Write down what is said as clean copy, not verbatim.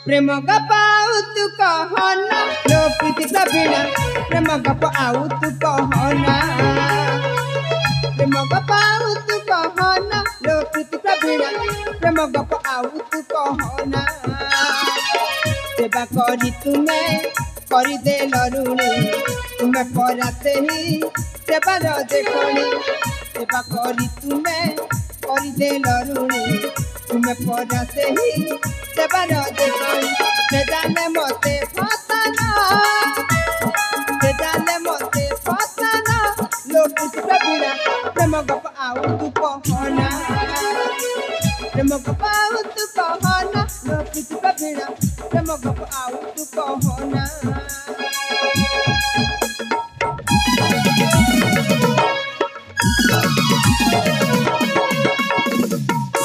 प्रेम गपाऊ तू कहना लो प्रीति प्रवीणा प्रेम गपाऊ तू कहना प्रेम गपाऊ तू कहना लो प्रीति प्रवीणा प्रेम गपाऊ तू कहना सेवा करी तुम्हें करी दे लरुणी तुम्हें पराते ही सेवार देखणी सेवा करी तुम्हें करी दे लरुणी तुम्हें पराते ही सेवार देखणी से जाने मते फसाना से जाने मते फसाना लोक प्रवीणा प्रेम गप आउ तू कहना प्रेम गप आउ तू कहना लोक प्रवीणा प्रेम गप आउ तू कहना।